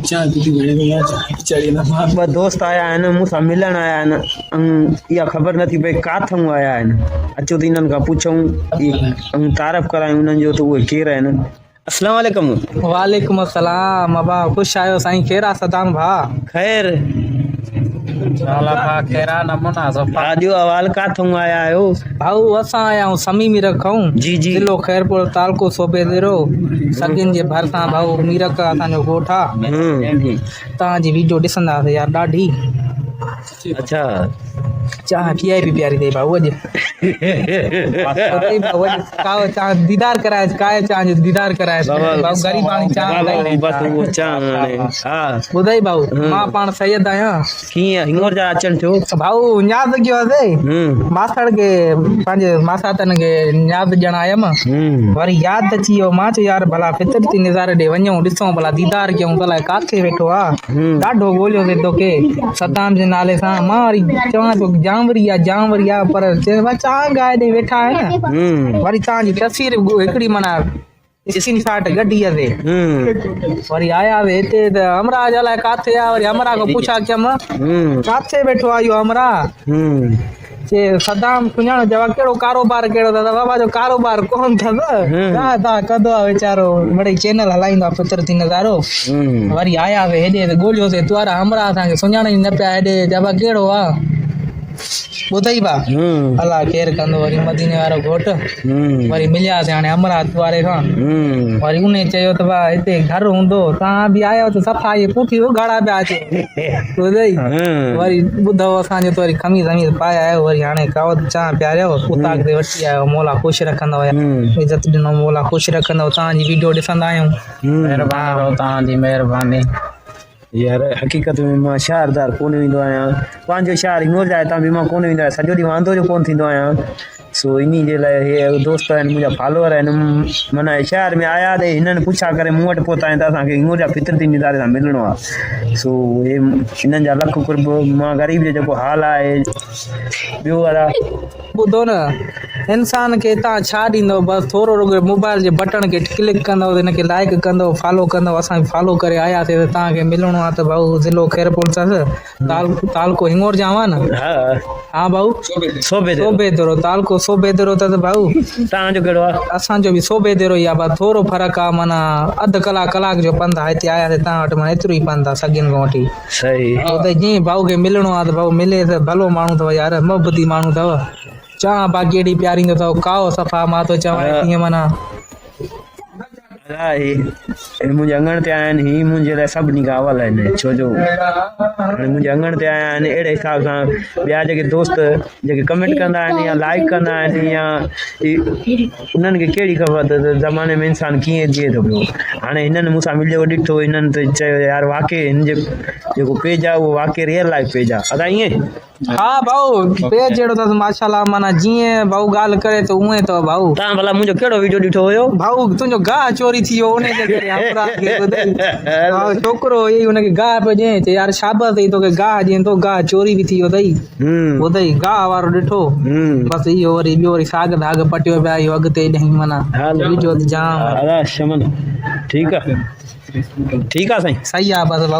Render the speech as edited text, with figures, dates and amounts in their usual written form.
चाय पीती घड़ी में चाय चढ़ी ना ॿ दोस्त आया आहिनि मूंसां मिलण आया आहिनि इहा ख़बर नथी भई काथां आया आहिनि अचो त इन्हनि खां पुछूं तारफ़ करायूं उन्हनि जो त उहे केरु आहिनि अस्सलाम वालेकुम वालेकुम अस्सलाम अबा खुश आयो साईं खेरा सदाम भा ख़ैर वाला भा खेरा नमूना सफा आजो अवाल काथां आया आहियो भाऊ असां आया आहियूं समी में रखूं जी जी जिलो ख़ैरपुर तालको सोबे देरो सगिन जे भरसां भाऊ मीरक असांजो ॻोठ आहे तव्हांजी वीडियो ॾिसंदासीं यार ॾाढी अच्छा चाह पीआई बि प्यारी अथई भाऊ अॼु काओ चाह दीदार कराए काए चाह जो दीदार कराए भाऊ गरीब आणी चाह बस उहो चाह हा ॿुधाई भाऊ मां पाण सैयद आहियां कीअं हींअर जा अचनि थियो भाऊ यादि कयो अथई मासड़ खे पंहिंजे मासातनि खे यादि ॾियण आयमि वरी यादि अची वियो मां चयो यार भला फितरती निज़ारे ॾे वञूं ॾिसूं भला दीदार कयूं भला काथे वेठो आहे ॾाढो ॻोल्हियोसीं तोखे सदाम जे नाले सां मां वरी चवां थो जामवरी आहे पर चाह गाए ॾे वेठा आहिनि वरी तव्हांजी तस्वीर हिकिड़ी माना स्क्रीन शॉट गड्डी ते वरी आया हिते त हमरा अलाए काथे आहे वरी हमरा खां पुछा कयमि काथे वेठो आहे इहो हमरा चे सदाम सुञाणो जवाब कहिड़ो कारोबार कहिड़ो अथव बाबा जो कारोबार कोन अथव तव्हां कंदो आहे वीचारो मिड़ई चैनल हलाईंदो आहे फितरती नज़ारो वरी आया हेॾे त ॻोल्हियोसीं तुआरा हमरा असांखे सुञाणे न पिया हेॾे जवाब कहिड़ो आहे ॿुधई बा अलाह केरु कंदो वरी मदीने वारो घोट वरी मिलियासीं हाणे अमरावती वारे खां वरी उन चयो त भाउ हिते घर हूंदो तव्हां बि आया त सफ़ा इहे पुठी गाड़ा पिया अचे ॿुधई वरी ॿुधो असांजो त वरी खमीस वमीस पाए आयो वरी हाणे कावो चाह पियारियो उताक ते वठी आयो मौला ख़ुशि रखंदो इज़त ॾिनो मौला ख़ुशि रखंदो तव्हांजी वीडियो ॾिसंदा आहियूं महिरबानी तव्हांजी महिरबानी यार हक़ीक़त में मां शहरदार कोन वेंदो आहियां पंहिंजो शहर हींअर जाए तां बि मां कोन वेंदो आहियां सॼो ॾींहुं वांदो जो कोन थींदो आहियां सो इन जे लाइ हे दोस्त आहिनि मुंहिंजा फॉलोअर आहिनि माना शहर में आया त हिननि पुछा करे मूं वटि पहुता आहिनि त असांखे हींअर जा फितरती निज़ारे सां मिलणो आहे सो हे हिननि जा लख कुर्ब मां ग़रीब जो जेको हाल आहे ॿियो वारा ॿुधो न इंसान खे तव्हां छा ॾींदव बसि थोरो रुगो मोबाइल जे बटन खे क्लिक कंदव त हिनखे लाइक कंदव फॉलो कंदव असां बि फॉलो करे आयासीं त तव्हांखे मिलणो आहे त भाऊ ज़िलो ख़ैरपुर अथसि तालको हिंगोर जाम आहे न हा भाऊ सोबेदरो तालको सोबेदरो अथसि भाऊ तव्हांजो कहिड़ो आहे असांजो बि सोबेदरो ई आहे बसि थोरो फ़र्क़ु आहे माना अधु कलाक जो पंधु आहे हिते आयासीं तव्हां वटि माना एतिरो ई पंधु आहे सगियुनि खां वठी सही त जीअं भाऊ खे मिलणो आहे त भाऊ मिले त भलो माण्हू अथव यार मोहबती माण्हू अथव चाह बाक़ी एॾी प्यारी अथव काओ सफ़ा मां थो चवां कीअं माना मुंहिंजे अङण ते आया आहिनि हीअ मुंहिंजे लाइ सभिनी खां अवल आहिनि छो जो हाणे मुंहिंजे अङण ते आया आहिनि अहिड़े हिसाब सां ॿिया जेके दोस्त जेके कमेंट कंदा आहिनि या लाइक कंदा आहिनि या उन्हनि खे कहिड़ी ख़बर त ज़माने में इंसानु कीअं जीए थो पियो हाणे हिननि मूंसां मिलियो ॾिठो हिननि त चयो यार वाक़ई हिन जो जेको पेज आहे उहो वाक़ई रियल लाइफ पेज आहे अदा ईअं हा भाऊ पेज जहिड़ो अथसि माशाल्लाह माना जीअं भाऊ ॻाल्हि करे त उहे अथव भाऊ तव्हां भला मुंहिंजो कहिड़ो वीडियो ॾिठो हुयो भाऊ तुंहिंजो गाह चोरी थी वियो उन जे करे छोकिरो इहो हुनखे गाह पियो ॾिए चए यार शाबत अथई तोखे गाह ॾियनि थो गाह चोरी बि थी वियो अथई ॿुधई गाह वारो ॾिठो बसि इहो वरी ॿियो वरी साग दाग पटियो पिया इहो अॻिते ॾेई माना वीडियो जाम ठीकु आहे साईं सही आहे बसि भाऊ